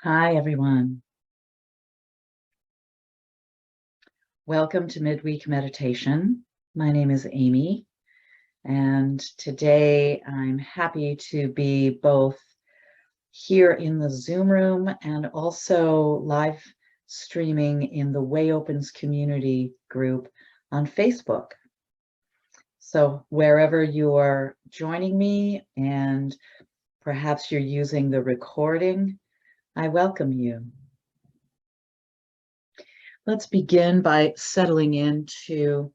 Hi, everyone. Welcome to Midweek Meditation. My name is Amy, and today I'm happy to be both here in the Zoom room and also live streaming in the Way Opens community group on Facebook. So wherever you are joining me, and perhaps you're using the recording, I welcome you. Let's begin by settling into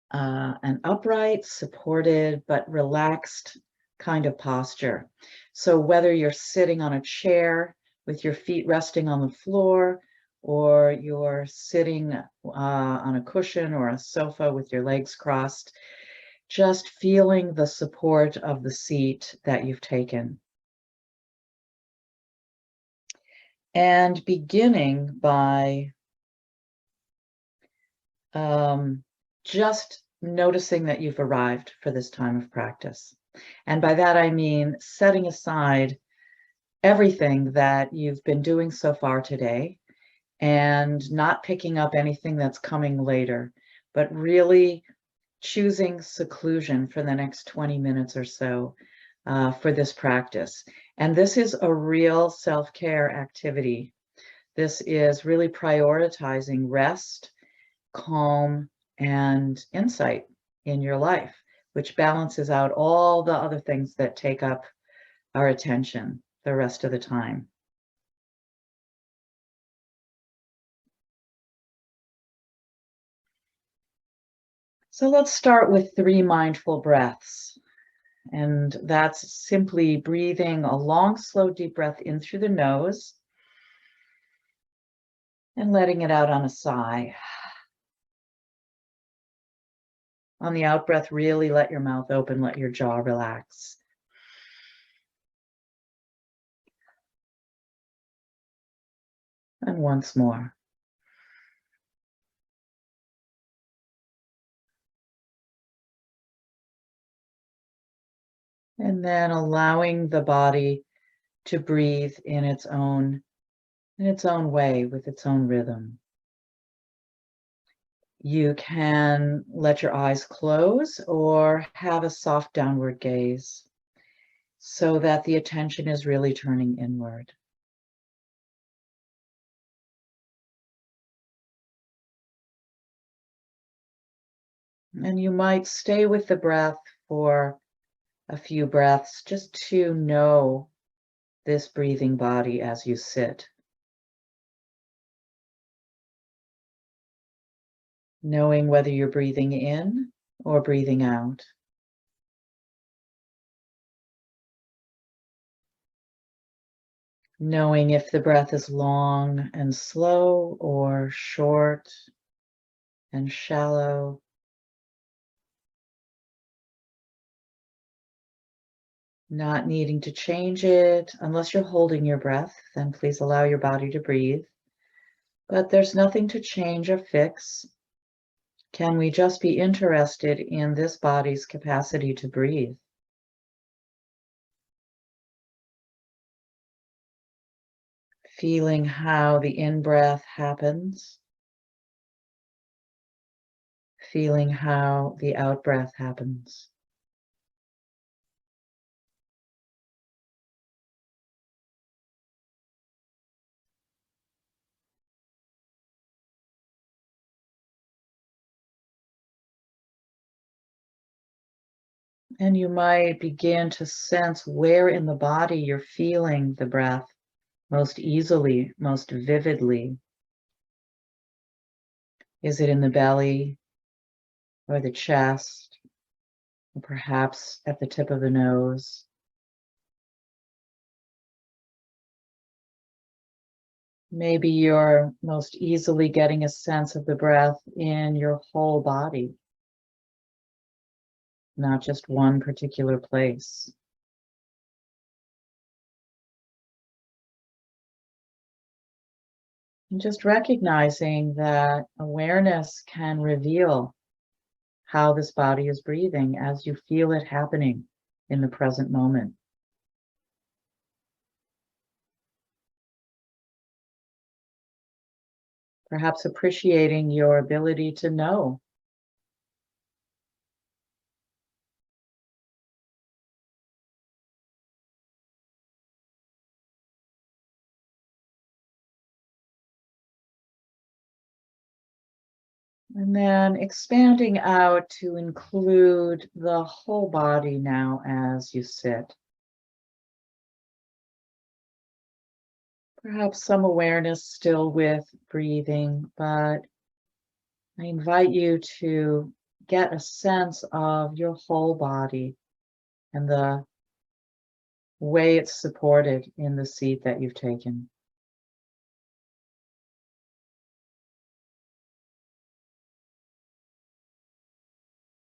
an upright, supported, but relaxed kind of posture. So whether you're sitting on a chair with your feet resting on the floor, or you're sitting on a cushion or a sofa with your legs crossed, just feeling the support of the seat that you've taken. And beginning by just noticing that you've arrived for this time of practice. And by that, I mean setting aside everything that you've been doing so far today and not picking up anything that's coming later, but really choosing seclusion for the next 20 minutes or so for this practice. And this is a real self-care activity. This is really prioritizing rest, calm, and insight in your life, which balances out all the other things that take up our attention the rest of the time. So let's start with 3 mindful breaths. And that's simply breathing a long, slow, deep breath in through the nose and letting it out on a sigh. On the out breath, really let your mouth open, let your jaw relax. And once more. And then allowing the body to breathe in its own way, with its own rhythm. You can let your eyes close or have a soft downward gaze so that the attention is really turning inward. And you might stay with the breath for a few breaths just to know this breathing body as you sit. Knowing whether you're breathing in or breathing out. Knowing if the breath is long and slow or short and shallow. Not needing to change it unless you're holding your breath, then please allow your body to breathe. But there's nothing to change or fix. Can we just be interested in this body's capacity to breathe? Feeling how the in-breath happens. Feeling how the out-breath happens. And you might begin to sense where in the body you're feeling the breath most easily, most vividly. Is it in the belly or the chest, or perhaps at the tip of the nose? Maybe you're most easily getting a sense of the breath in your whole body, not just one particular place. And just recognizing that awareness can reveal how this body is breathing as you feel it happening in the present moment. perhaps appreciating your ability to know. And then expanding out to include the whole body now as you sit. Perhaps some awareness still with breathing, but I invite you to get a sense of your whole body and the way it's supported in the seat that you've taken.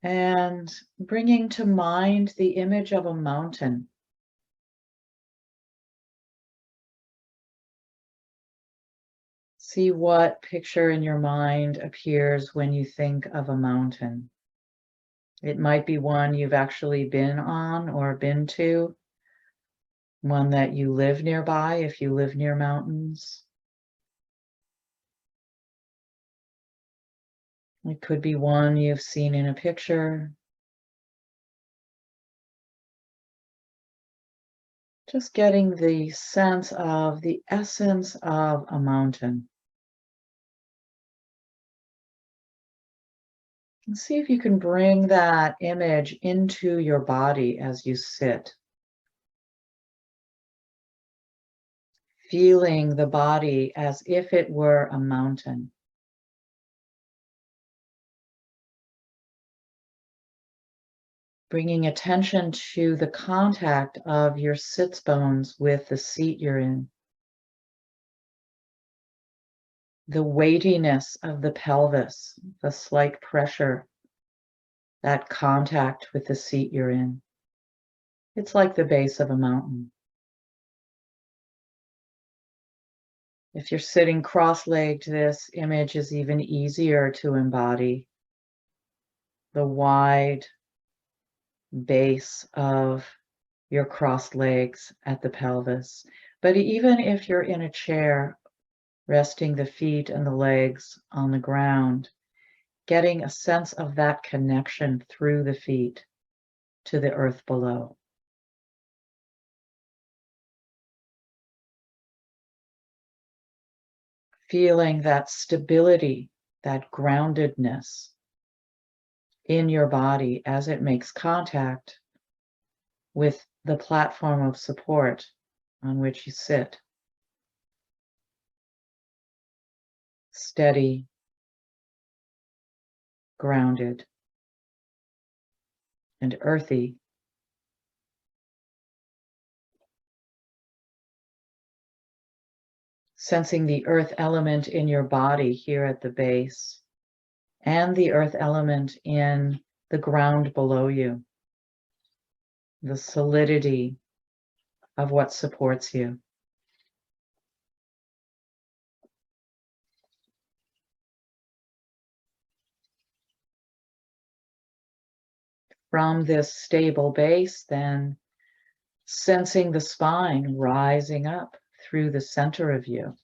And bringing to mind the image of a mountain. See what picture in your mind appears when you think of a mountain. It might be one you've actually been on or been to, one that you live nearby if you live near mountains. It could be one you've seen in a picture. Just getting the sense of the essence of a mountain. And see if you can bring that image into your body as you sit. Feeling the body as if it were a mountain. Bringing attention to the contact of your sits bones with the seat you're in. The weightiness of the pelvis, the slight pressure, that contact with the seat you're in. It's like the base of a mountain. If you're sitting cross-legged, this image is even easier to embody. The wide base of your crossed legs at the pelvis. But even if you're in a chair, resting the feet and the legs on the ground, getting a sense of that connection through the feet to the earth below. Feeling that stability, that groundedness in your body as it makes contact with the platform of support on which you sit. Steady, grounded, and earthy. Sensing the earth element in your body here at the base and the earth element in the ground below you. The solidity of what supports you. From this stable base, then sensing the spine rising up through the center of you.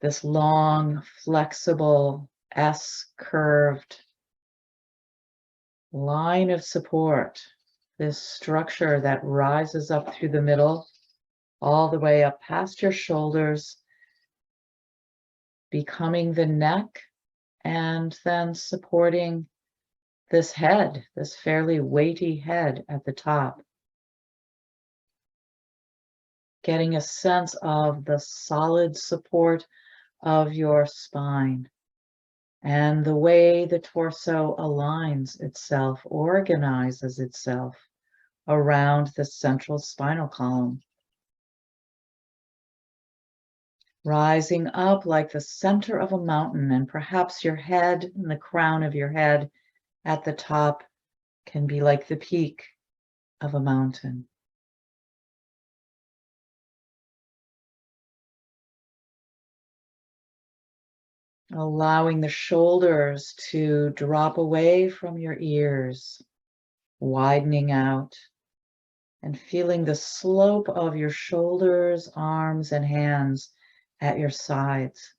This long, flexible, S-curved line of support, this structure that rises up through the middle, all the way up past your shoulders, becoming the neck, and then supporting this head, this fairly weighty head at the top. Getting a sense of the solid support of your spine and the way the torso aligns itself, organizes itself around the central spinal column. Rising up like the center of a mountain, and perhaps your head and the crown of your head at the top can be like the peak of a mountain. Allowing the shoulders to drop away from your ears, widening out, and feeling the slope of your shoulders, arms, and hands at your sides.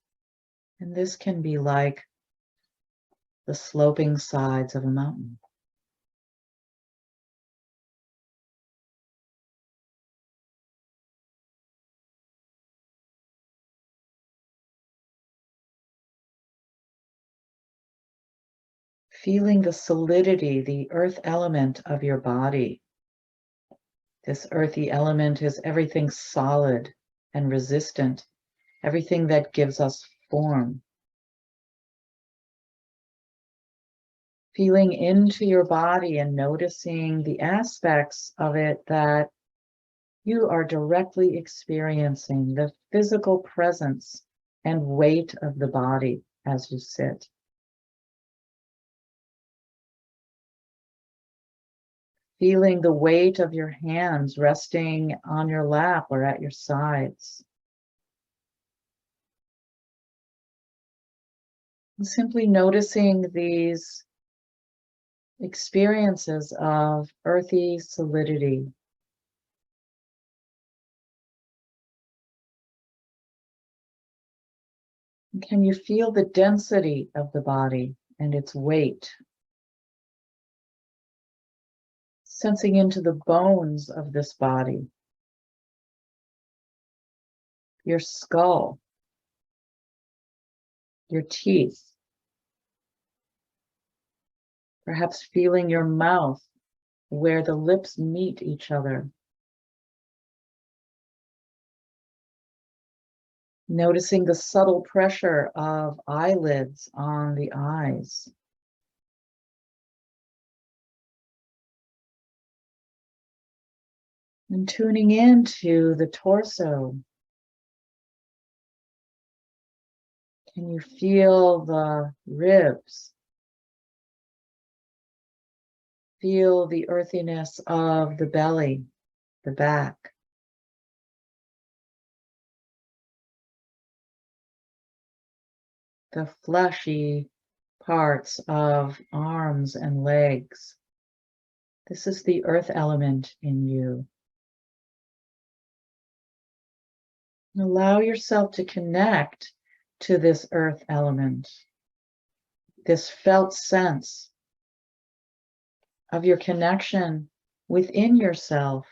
And this can be like the sloping sides of a mountain. Feeling the solidity, the earth element of your body. This earthy element is everything solid and resistant, everything that gives us form. Feeling into your body and noticing the aspects of it that you are directly experiencing, the physical presence and weight of the body as you sit. Feeling the weight of your hands resting on your lap or at your sides. And simply noticing these experiences of earthy solidity. Can you feel the density of the body and its weight? Sensing into the bones of this body, your skull, your teeth, perhaps feeling your mouth where the lips meet each other. Noticing the subtle pressure of eyelids on the eyes. And tuning into the torso. Can you feel the ribs? Feel the earthiness of the belly, the back. The fleshy parts of arms and legs. This is the earth element in you. And allow yourself to connect to this earth element, this felt sense of your connection within yourself,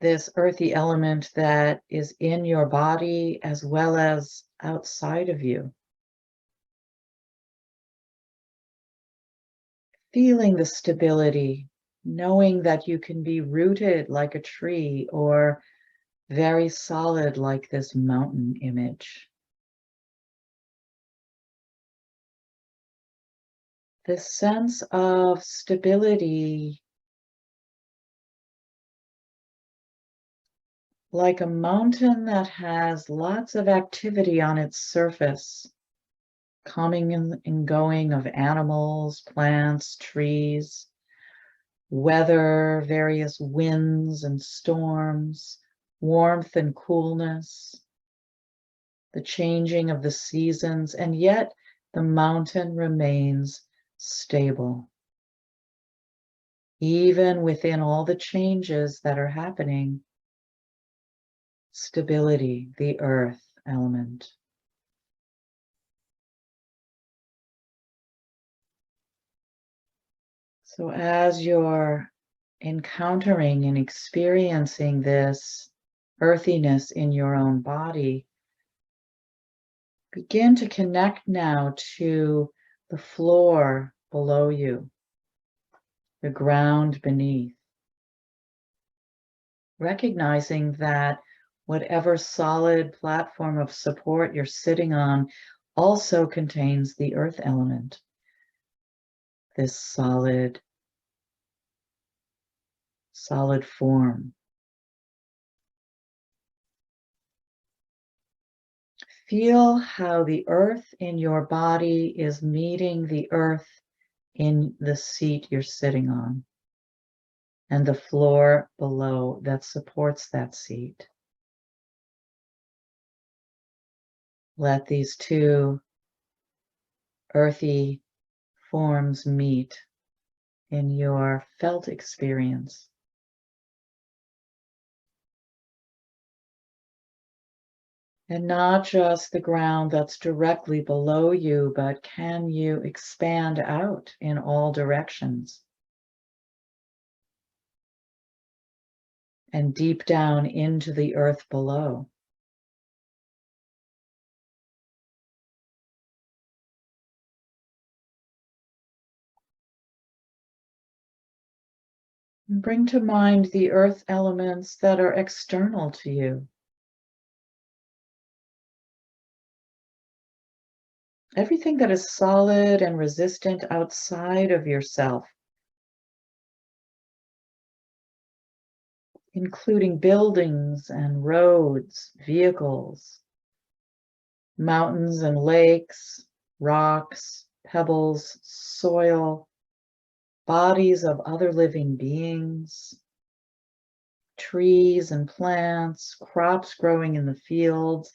this earthy element that is in your body as well as outside of you. Feeling the stability, knowing that you can be rooted like a tree or very solid like this mountain image. This sense of stability, like a mountain that has lots of activity on its surface, coming and going of animals, plants, trees, weather, various winds and storms, warmth and coolness, the changing of the seasons, and yet the mountain remains stable. Even within all the changes that are happening, stability, the earth element. So as you're encountering and experiencing this earthiness in your own body, begin to connect now to the floor below you, the ground beneath, recognizing that whatever solid platform of support you're sitting on also contains the earth element, this solid form. Feel how the earth in your body is meeting the earth in the seat you're sitting on and the floor below that supports that seat. Let these two earthy forms meet in your felt experience. And not just the ground that's directly below you, but can you expand out in all directions and deep down into the earth below? And bring to mind the earth elements that are external to you. Everything that is solid and resistant outside of yourself, including buildings and roads, vehicles, mountains and lakes, rocks, pebbles, soil, bodies of other living beings, trees and plants, crops growing in the fields,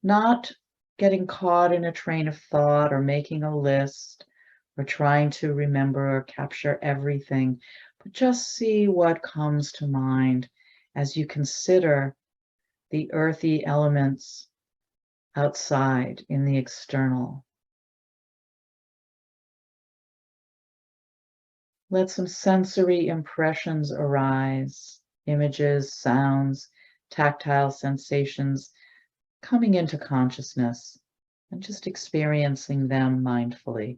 not getting caught in a train of thought or making a list or trying to remember or capture everything, but just see what comes to mind as you consider the earthy elements outside in the external. Let some sensory impressions arise, images, sounds, tactile sensations coming into consciousness and just experiencing them mindfully.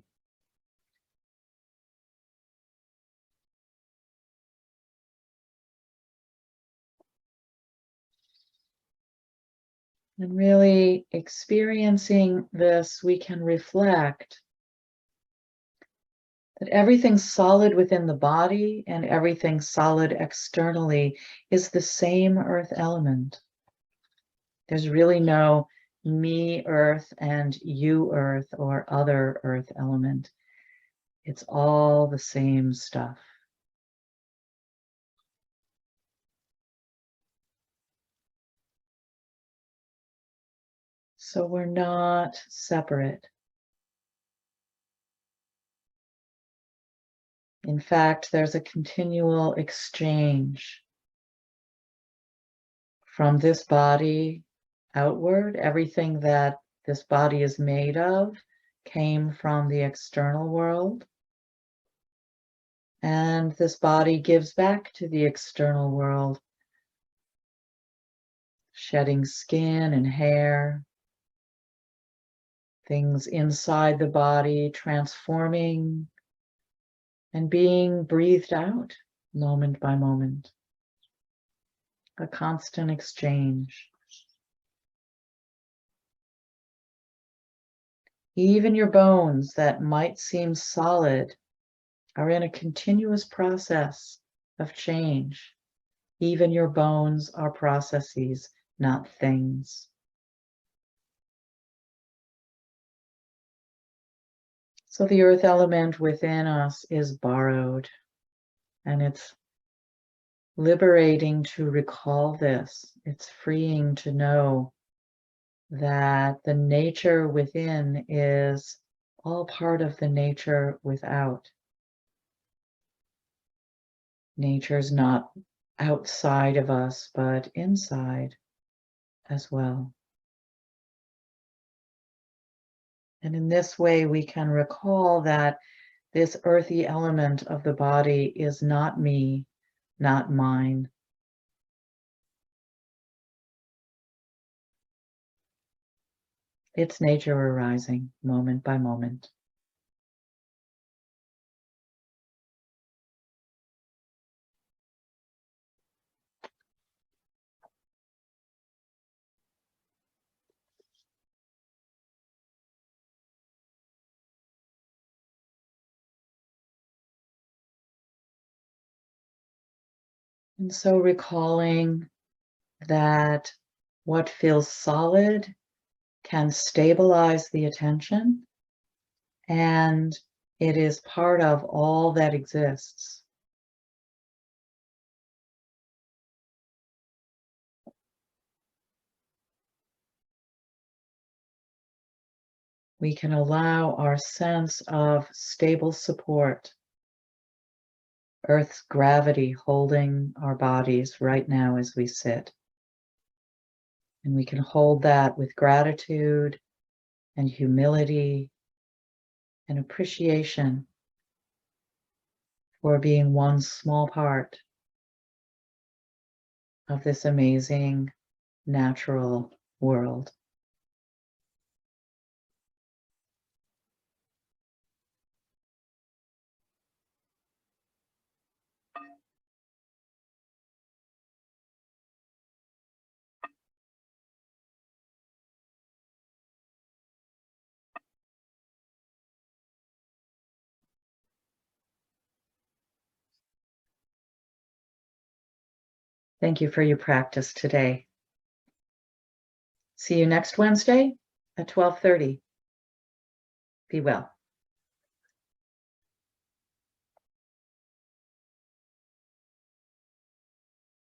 And really experiencing this, we can reflect that everything solid within the body and everything solid externally is the same earth element. There's really no me earth and you earth or other earth element. It's all the same stuff. So we're not separate. In fact, there's a continual exchange from this body outward. Everything that this body is made of came from the external world. And this body gives back to the external world, shedding skin and hair, things inside the body transforming and being breathed out moment by moment. A constant exchange. Even your bones that might seem solid are in a continuous process of change. Even your bones are processes, not things. So the earth element within us is borrowed, and it's liberating to recall this. It's freeing to know that the nature within is all part of the nature without. Nature's not outside of us, but inside as well. And in this way, we can recall that this earthy element of the body is not me, not mine. It's nature arising moment by moment. And so recalling that what feels solid can stabilize the attention, and it is part of all that exists. We can allow our sense of stable support, Earth's gravity holding our bodies right now as we sit. And we can hold that with gratitude and humility and appreciation for being one small part of this amazing natural world. Thank you for your practice today. See you next Wednesday at 12:30. Be well.